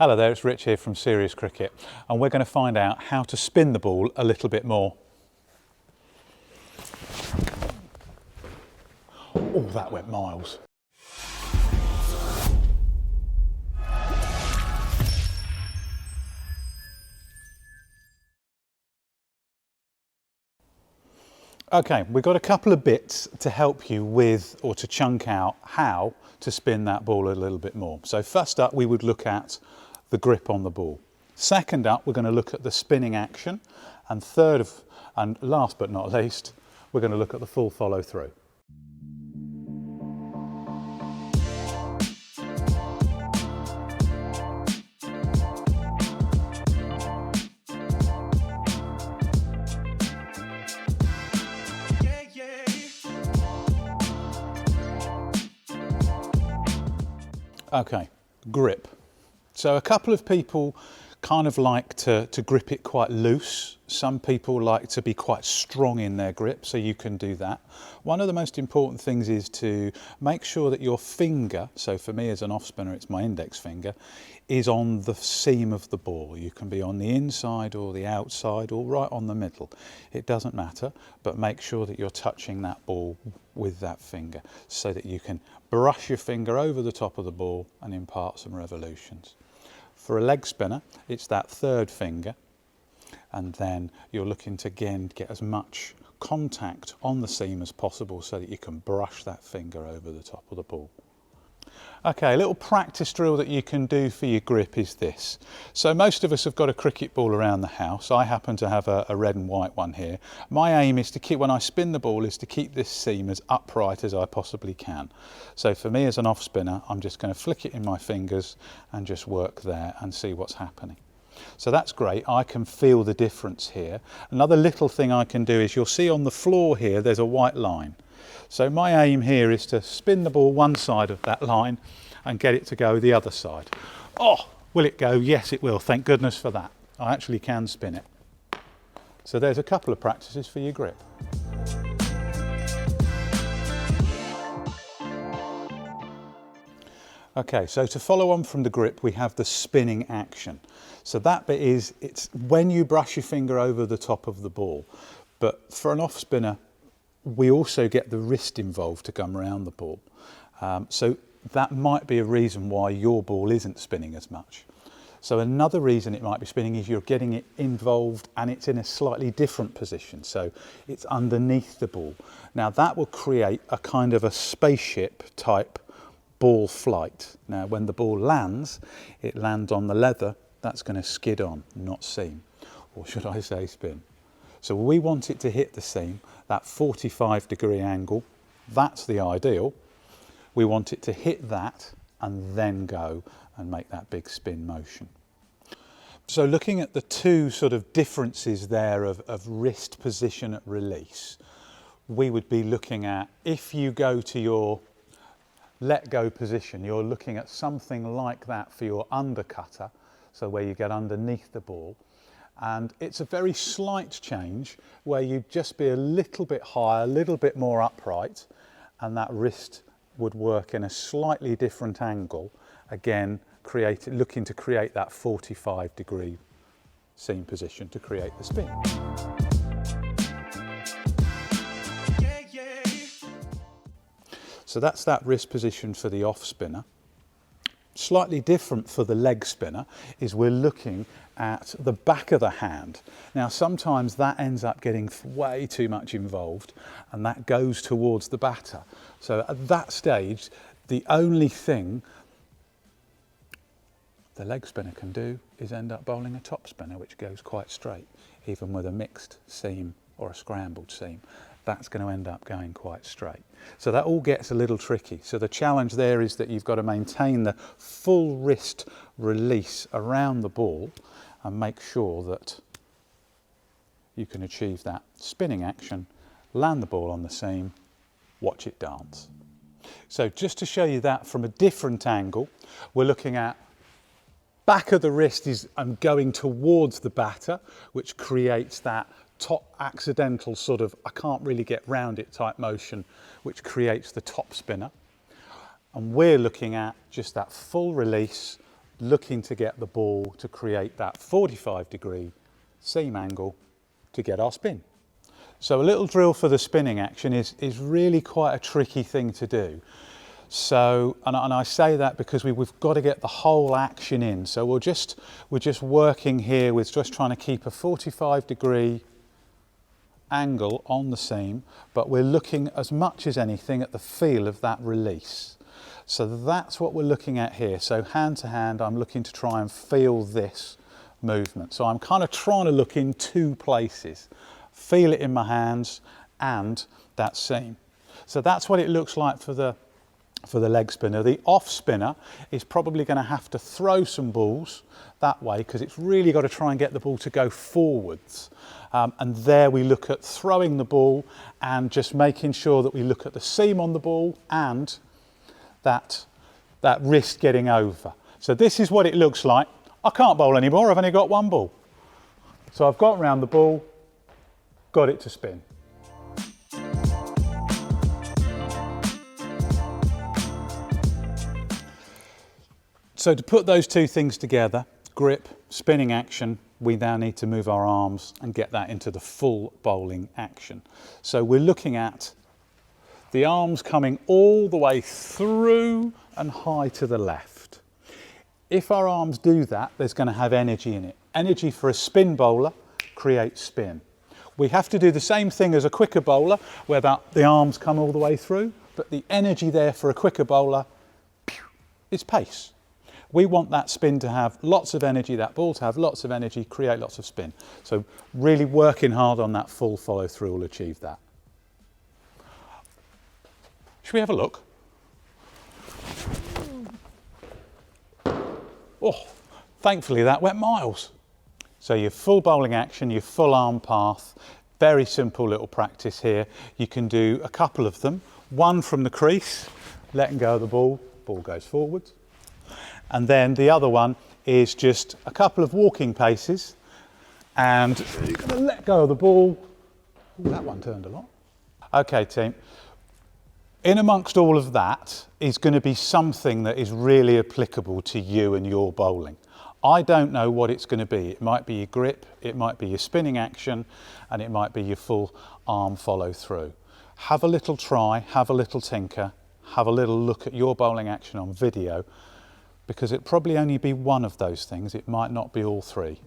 Hello there, it's Rich here from Serious Cricket, and we're going to find out how to spin the ball a little bit more. Oh, that went miles. Okay, we've got a couple of bits to help you with, or to chunk out how to spin that ball a little bit more. So first up, we would look at the grip on the ball. Second up, we're going to look at the spinning action. And third, and last but not least, we're going to look at the full follow through. Okay, grip. So a couple of people kind of like to grip it quite loose. Some people like to be quite strong in their grip, so you can do that. One of the most important things is to make sure that your finger, so for me as an off spinner it's my index finger, is on the seam of the ball. You can be on the inside or the outside or right on the middle. It doesn't matter, but make sure that you're touching that ball with that finger so that you can brush your finger over the top of the ball and impart some revolutions. For a leg spinner, it's that third finger, and then you're looking to again get as much contact on the seam as possible so that you can brush that finger over the top of the ball. Okay, a little practice drill that you can do for your grip is this. So most of us have got a cricket ball around the house. I happen to have a red and white one here. My aim is to keep, when I spin the ball, is to keep this seam as upright as I possibly can. So for me as an off spinner, I'm just going to flick it in my fingers and just work there and see what's happening. So that's great, I can feel the difference here. Another little thing I can do is, you'll see on the floor here there's a white line. So my aim here is to spin the ball one side of that line and get it to go the other side. Oh, will it go? Yes, it will. Thank goodness for that. I actually can spin it. So there's a couple of practices for your grip. Okay, so to follow on from the grip, we have the spinning action. So that bit is, it's when you brush your finger over the top of the ball. But for an off spinner, we also get the wrist involved to come around the ball. So that might be a reason why your ball isn't spinning as much. So another reason it might be spinning is you're getting it involved and it's in a slightly different position. So it's underneath the ball. Now that will create a kind of a spaceship type ball flight. Now when the ball lands, it lands on the leather, that's going to skid on, not seam. Or should I say spin. So we want it to hit the seam, that 45-degree angle, that's the ideal. We want it to hit that and then go and make that big spin motion. So looking at the two sort of differences there of wrist position at release, we would be looking at, if you go to your let go position, you're looking at something like that for your undercutter, so where you get underneath the ball. And it's a very slight change where you'd just be a little bit higher, a little bit more upright, and that wrist would work in a slightly different angle, again looking to create that 45-degree seam position to create the spin. So that's that wrist position for the off spinner. Slightly different for the leg spinner is we're looking at the back of the hand. Now sometimes that ends up getting way too much involved and that goes towards the batter. So at that stage, the only thing the leg spinner can do is end up bowling a top spinner, which goes quite straight, even with a mixed seam or a scrambled seam. That's going to end up going quite straight. So that all gets a little tricky. So the challenge there is that you've got to maintain the full wrist release around the ball and make sure that you can achieve that spinning action, land the ball on the seam, watch it dance. So just to show you that from a different angle, we're looking at back of the wrist is going towards the batter, which creates that top accidental sort of I can't really get round it type motion, which creates the top spinner. And we're looking at just that full release, looking to get the ball to create that 45-degree seam angle to get our spin. So a little drill for the spinning action is really quite a tricky thing to do. So, and I say that because we've got to get the whole action in. So we're just working here with just trying to keep a 45-degree angle on the seam, but we're looking as much as anything at the feel of that release. So that's what we're looking at here. So hand to hand, I'm looking to try and feel this movement. So I'm kind of trying to look in two places. Feel it in my hands and that seam. So that's what it looks like for the leg spinner. The off spinner is probably going to have to throw some balls that way because it's really got to try and get the ball to go forwards. And there we look at throwing the ball and just making sure that we look at the seam on the ball and that wrist getting over. So this is what it looks like. I can't bowl anymore, I've only got one ball. So I've got round the ball, got it to spin. So to put those two things together, grip, spinning action, we now need to move our arms and get that into the full bowling action. So we're looking at the arms coming all the way through and high to the left. If our arms do that, there's going to have energy in it. Energy for a spin bowler creates spin. We have to do the same thing as a quicker bowler, where the arms come all the way through, but the energy there for a quicker bowler is pace. We want that spin to have lots of energy, that ball to have lots of energy, create lots of spin. So really working hard on that full follow through will achieve that. Should we have a look? Oh, thankfully that went miles. So your full bowling action, your full arm path, very simple little practice here. You can do a couple of them. One from the crease, letting go of the ball goes forwards. And then the other one is just a couple of walking paces and you're going to let go of the ball. Ooh, that one turned a lot. Okay team, in amongst all of that is going to be something that is really applicable to you and your bowling. I don't know what it's going to be. It might be your grip, it might be your spinning action, and it might be your full arm follow through. Have a little try, have a little tinker, have a little look at your bowling action on video, because it'll probably only be one of those things. It might not be all three.